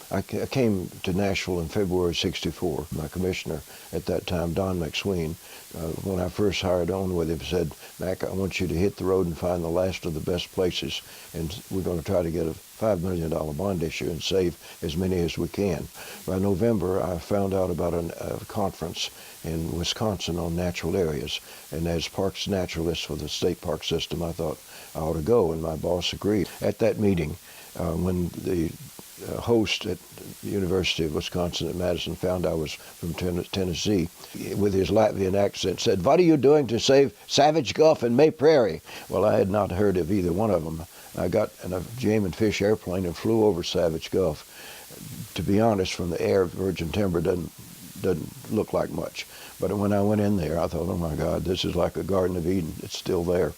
I came to Nashville in February '64. My commissioner at that time, Don McSween, when I first hired on with him, said, "Mack, I want you to hit the road and find the last of the best places, and we're going to try to get a $5 million bond issue and save as many as we can." By November, I found out about a conference in Wisconsin on natural areas, and as parks naturalist for the state park system, I thought I ought to go, and my boss agreed. At that meeting, when the host at the University of Wisconsin at Madison found I was from Tennessee, with his Latvian accent, said, "What are you doing to save Savage Gulf and May Prairie?" Well, I had not heard of either one of them. I got in a game and fish airplane and flew over Savage Gulf. To be honest, from the air, virgin timber doesn't look like much. But when I went in there, I thought, oh my God, this is like a Garden of Eden. It's still there.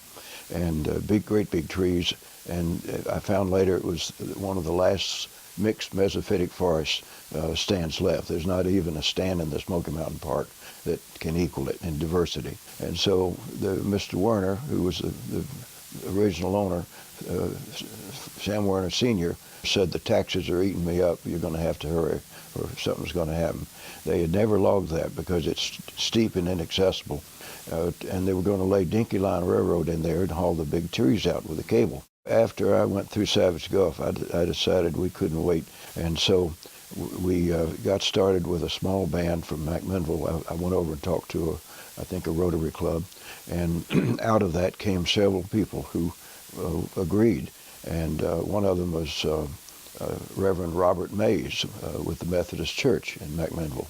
And great big trees. And I found later it was one of the last mixed mesophytic forest stands left. There's not even a stand in the Smoky Mountain Park that can equal it in diversity. And so Mr. Werner, who was the original owner, Sam Werner Sr., said, "The taxes are eating me up. You're going to have to hurry or something's going to happen." They had never logged that because it's steep and inaccessible. And they were going to lay Dinky Line Railroad in there and haul the big trees out with a cable. After I went through Savage Gulf, I decided we couldn't wait. And so we got started with a small band from McMinnville. I went over and talked to, I think, a Rotary Club. And out of that came several people who agreed. And one of them was Reverend Robert Mays with the Methodist Church in McMinnville.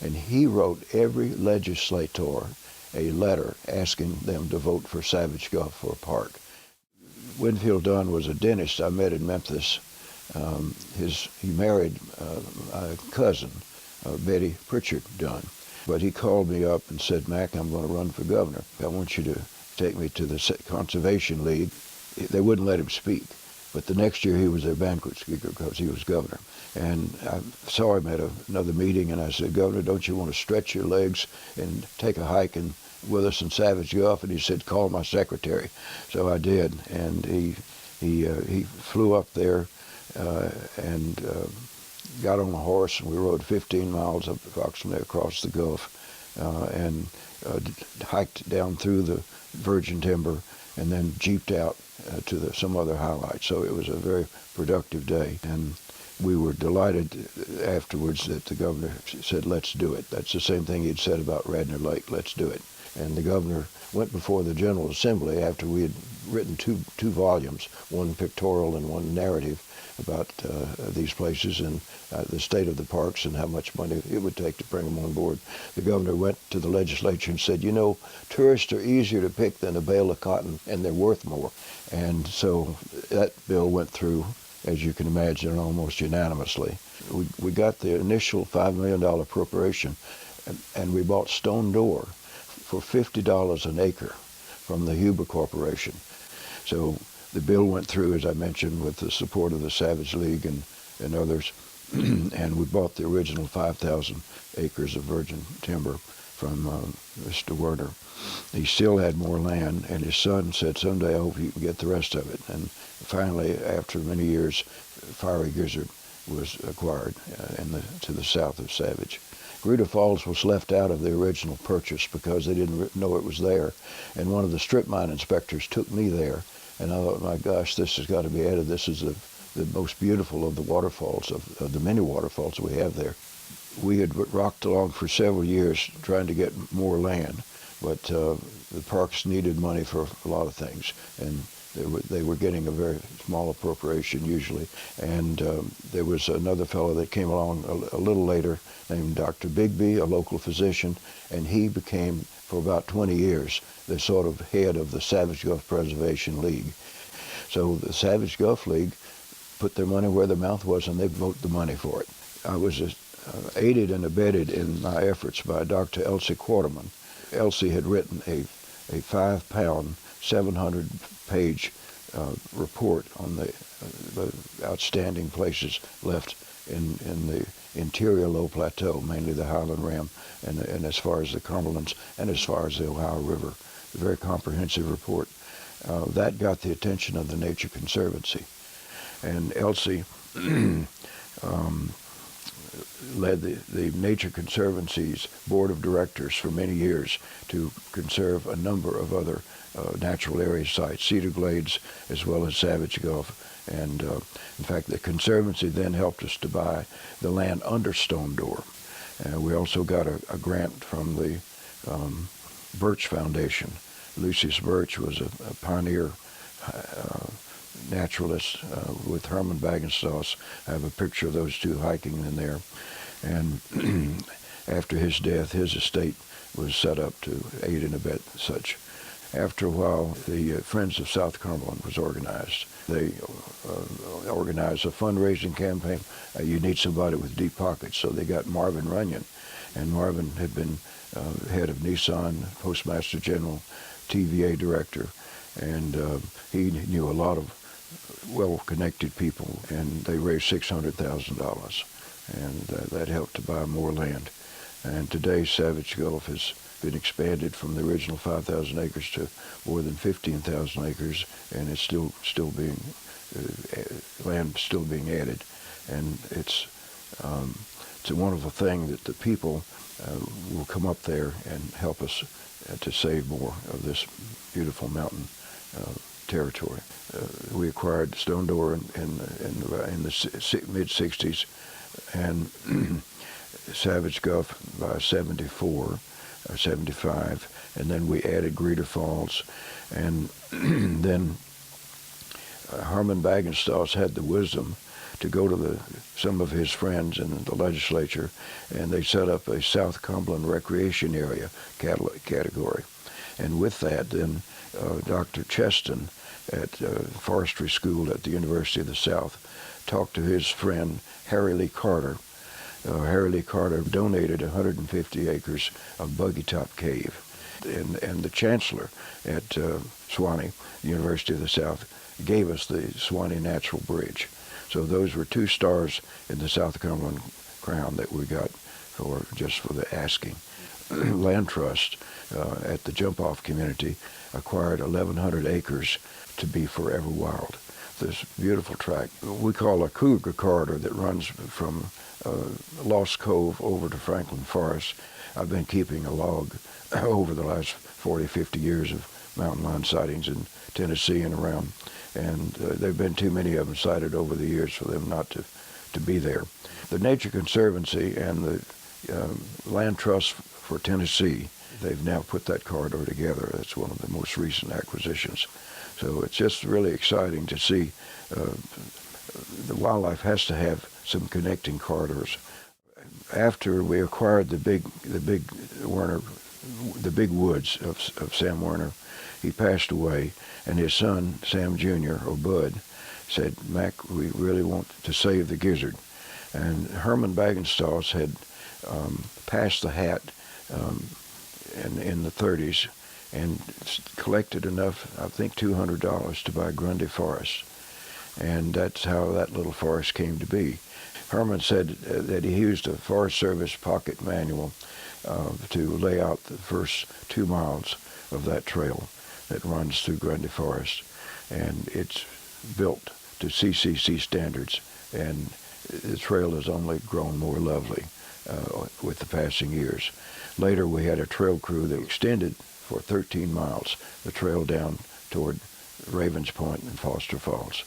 And he wrote every legislator a letter asking them to vote for Savage Gulf for a park. Winfield Dunn was a dentist I met in Memphis. He married my cousin, Betty Prichard Dunn. But he called me up and said, "Mack, I'm going to run for governor. I want you to take me to the Conservation League." They wouldn't let him speak. But the next year he was their banquet speaker because he was governor. And I saw him at another meeting, and I said, "Governor, don't you want to stretch your legs and take a hike with us in Savage Gulf?" And he said, "Call my secretary." So I did, and he flew up there and got on a horse, and we rode 15 miles up approximately across the Gulf and hiked down through the virgin timber and then jeeped out to some other highlights. So it was a very productive day, and we were delighted afterwards that the governor said, "Let's do it." That's the same thing he'd said about Radnor Lake, "Let's do it." And the governor went before the General Assembly after we had written two volumes, one pictorial and one narrative, about these places and the state of the parks and how much money it would take to bring them on board. The governor went to the legislature and said, "You know, tourists are easier to pick than a bale of cotton, and they're worth more." And so that bill went through, as you can imagine, almost unanimously. We got the initial $5 million appropriation, and we bought stone door for $50 an acre from the Huber Corporation. So the bill went through, as I mentioned, with the support of the Savage League and others, and we bought the original 5,000 acres of virgin timber from Mr. Werner. He still had more land, and his son said, "Someday I hope you can get the rest of it." And finally, after many years, Fiery Gizzard was acquired to the south of Savage. Gruta Falls was left out of the original purchase because they didn't know it was there. And one of the strip mine inspectors took me there, and I thought, my gosh, this has got to be added. This is the most beautiful of the waterfalls, of the many waterfalls we have there. We had rocked along for several years trying to get more land, but the parks needed money for a lot of things, and they were getting a very small appropriation usually. And there was another fellow that came along a little later named Dr. Bigby, a local physician, and he became, for about 20 years, the sort of head of the Savage Gulf Preservation League. So the Savage Gulf League put their money where their mouth was, and they voted the money for it. I was aided and abetted in my efforts by Dr. Elsie Quarterman. Elsie had written a 5-pound, 700-page report on the outstanding places left in the interior low plateau, mainly the Highland Rim, and as far as the Cumberlands and as far as the Ohio River. A very comprehensive report. That got the attention of the Nature Conservancy. And Elsie led the Nature Conservancy's board of directors for many years to conserve a number of other natural area sites, Cedar Glades as well as Savage Gulf. And in fact, the Conservancy then helped us to buy the land under Stone Door. We also got a grant from the Birch Foundation. Lucius Birch was a pioneer naturalist with Herman Baggenstoss. I have a picture of those two hiking in there. And after his death, his estate was set up to aid and abet such. After a while, the Friends of South Cumberland was organized. They organized a fundraising campaign. You need somebody with deep pockets, so they got Marvin Runyon. And Marvin had been head of Nissan, Postmaster General, TVA director, and he knew a lot of well-connected people, and they raised $600,000, and that helped to buy more land. And today, Savage Gulf has been expanded from the original 5,000 acres to more than 15,000 acres, and it's still being land still being added, and it's a wonderful thing that the people will come up there and help us to save more of this beautiful mountain territory. We acquired Stone Door in the mid-'60s, and Savage Gulf by 74 or 75, and then we added Greeter Falls, and then Herman Baggenstoss had the wisdom to go to some of his friends in the legislature, and they set up a South Cumberland recreation area category. And with that, then Dr. Cheston at forestry school at the University of the South talked to his friend Harry Lee Carter. Harry Lee Carter donated 150 acres of Buggy Top Cave. And the chancellor at Sewanee, the University of the South, gave us the Sewanee Natural Bridge. So those were 2 stars in the South Cumberland Crown that we got just for the asking. Land Trust at the Jump-Off community acquired 1,100 acres to be forever wild. This beautiful tract we call a cougar corridor that runs from Lost Cove over to Franklin Forest. I've been keeping a log over the last 40, 50 years of mountain lion sightings in Tennessee and around, and there have been too many of them sighted over the years for them not to be there. The Nature Conservancy and the Land Trust for Tennessee, they've now put that corridor together. That's one of the most recent acquisitions. So it's just really exciting to see the wildlife has to have some connecting corridors. After we acquired the big woods of Sam Werner, he passed away, and his son, Sam Jr., or Bud, said, "Mack, we really want to save the gizzard." And Herman Baggenstoss had passed the hat in the 30s and collected enough, I think $200 to buy Grundy Forest. And that's how that little forest came to be. Herman said that he used a Forest Service pocket manual to lay out the first 2 miles of that trail that runs through Grundy Forest. And it's built to CCC standards, and the trail has only grown more lovely with the passing years. Later, we had a trail crew that extended for 13 miles the trail down toward Ravens Point and Foster Falls.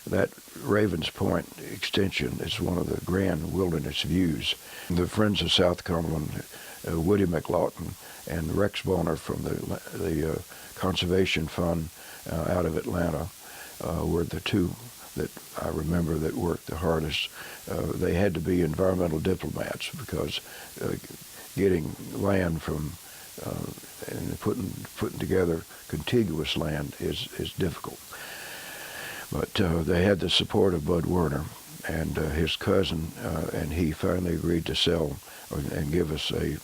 That Ravens Point extension is one of the grand wilderness views. The Friends of South Cumberland, Woody McLaughlin, and Rex Bonner from the Conservation Fund out of Atlanta were the 2 that I remember that worked the hardest. They had to be environmental diplomats because getting land from and putting together contiguous land is difficult. But they had the support of Bud Werner and his cousin, and he finally agreed to sell and give us a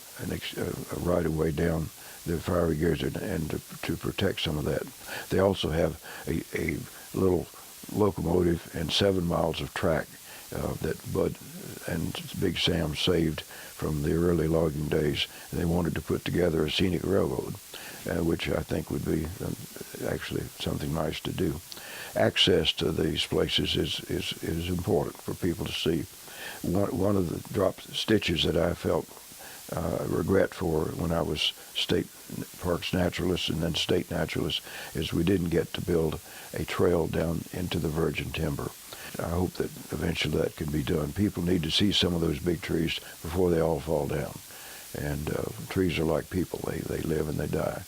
right-of-way down the Fiery Gizzard and to protect some of that. They also have a little locomotive and 7 miles of track that Bud and Big Sam saved from the early logging days. They wanted to put together a scenic railroad, which I think would be actually something nice to do. Access to these places is important for people to see. one of the drop stitches that I felt regret for when I was state parks naturalist and then state naturalist is we didn't get to build a trail down into the virgin timber. I hope that eventually that can be done. People need to see some of those big trees before they all fall down. And trees are like people. They live and they die.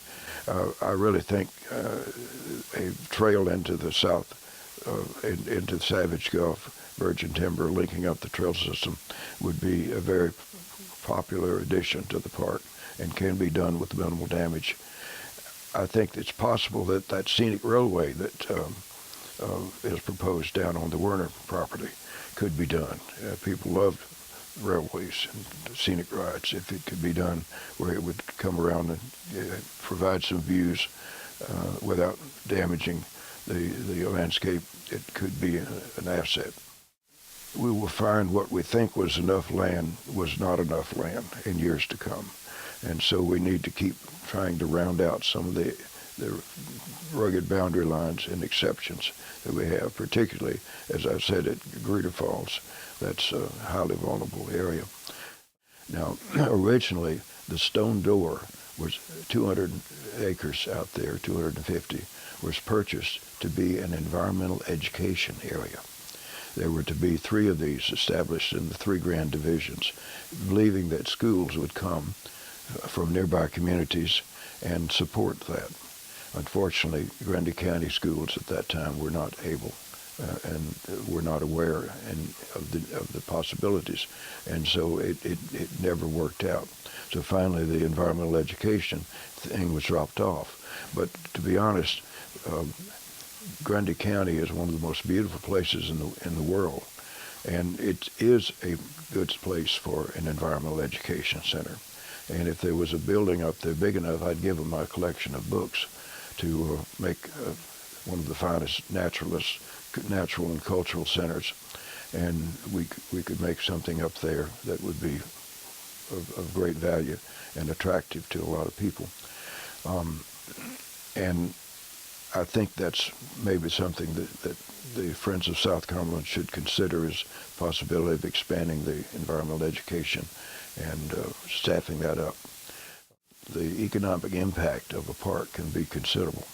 I really think a trail into the south, into the Savage Gulf, virgin timber, linking up the trail system would be a very popular addition to the park and can be done with minimal damage. I think it's possible that that scenic railway that is proposed down on the Werner property could be done. People love railways and scenic rides. If it could be done where it would come around and provide some views without damaging the landscape, it could be an asset. We will find what we think was enough land was not enough land in years to come. And so we need to keep trying to round out some of the rugged boundary lines and exceptions that we have, particularly, as I said, at Greta Falls. That's a highly vulnerable area. Now, originally, the stone door was 200 acres out there, 250, was purchased to be an environmental education area. There were to be 3 of these established in the 3 grand divisions, believing that schools would come from nearby communities and support that. Unfortunately, Grundy County schools at that time were not able and were not aware of the possibilities, and so it never worked out. So finally, the environmental education thing was dropped off. But to be honest, Grundy County is one of the most beautiful places in the world, and it is a good place for an environmental education center. And if there was a building up there big enough, I'd give them my collection of books to make one of the finest natural and cultural centers, and we could make something up there that would be of great value and attractive to a lot of people. And I think that's maybe something that the Friends of South Cumberland should consider as a possibility of expanding the environmental education and staffing that up. The economic impact of a park can be considerable.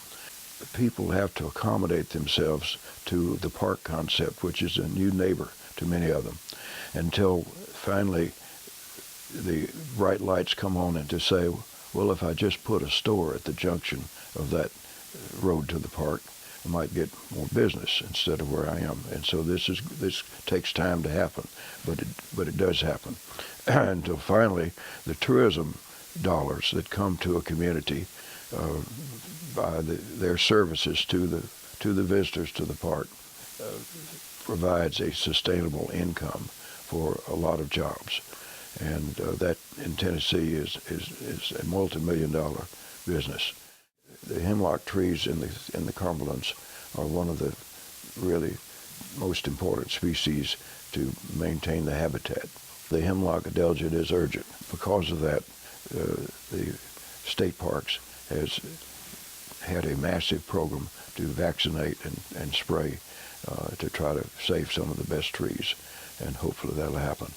People have to accommodate themselves to the park concept, which is a new neighbor to many of them, until finally the bright lights come on and to say, well, if I just put a store at the junction of that road to the park, I might get more business instead of where I am. And so this takes time to happen, but it does happen. Until finally the tourism dollars that come to a community by their services to the visitors to the park provides a sustainable income for a lot of jobs. And that in Tennessee is a multi-million-dollar business. The hemlock trees in the Cumberlands are one of the really most important species to maintain the habitat. The hemlock adelgid is urgent. Because of that, the state parks has had a massive program to vaccinate and spray to try to save some of the best trees, and hopefully that'll happen.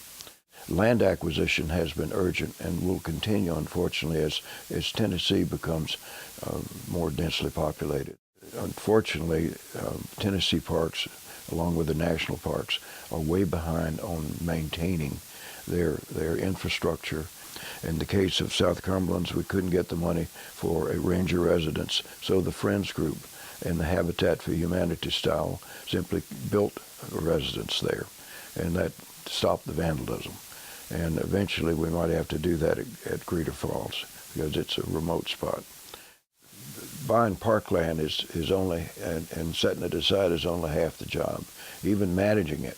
Land acquisition has been urgent and will continue, unfortunately, as Tennessee becomes more densely populated. Unfortunately, Tennessee parks, along with the national parks, are way behind on maintaining their infrastructure. In the case of South Cumberland's, we couldn't get the money for a ranger residence, so the Friends group and the Habitat for Humanity style simply built a residence there, and that stopped the vandalism. And eventually we might have to do that at Greta Falls because it's a remote spot. Buying parkland is only, and setting it aside is only half the job. Even managing it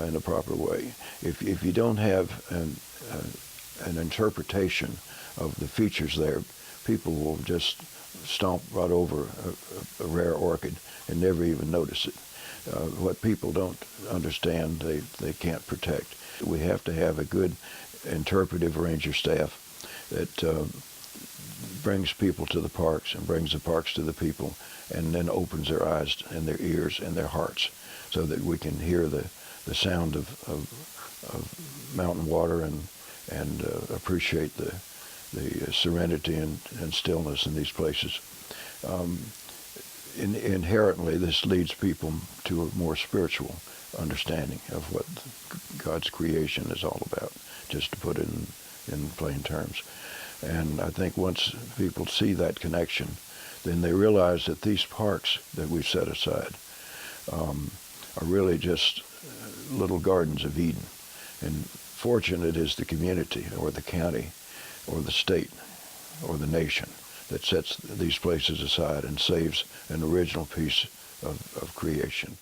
in a proper way. If you don't have an interpretation of the features there, people will just stomp right over a rare orchid and never even notice it. What people don't understand, they can't protect. We have to have a good interpretive ranger staff that brings people to the parks and brings the parks to the people and then opens their eyes and their ears and their hearts so that we can hear the sound of mountain water and appreciate the serenity and stillness in these places. Inherently, this leads people to a more spiritual understanding of what God's creation is all about, just to put it in plain terms. And I think once people see that connection, then they realize that these parks that we've set aside are really just little gardens of Eden. And fortunate is the community or the county or the state or the nation that sets these places aside and saves an original piece of creation.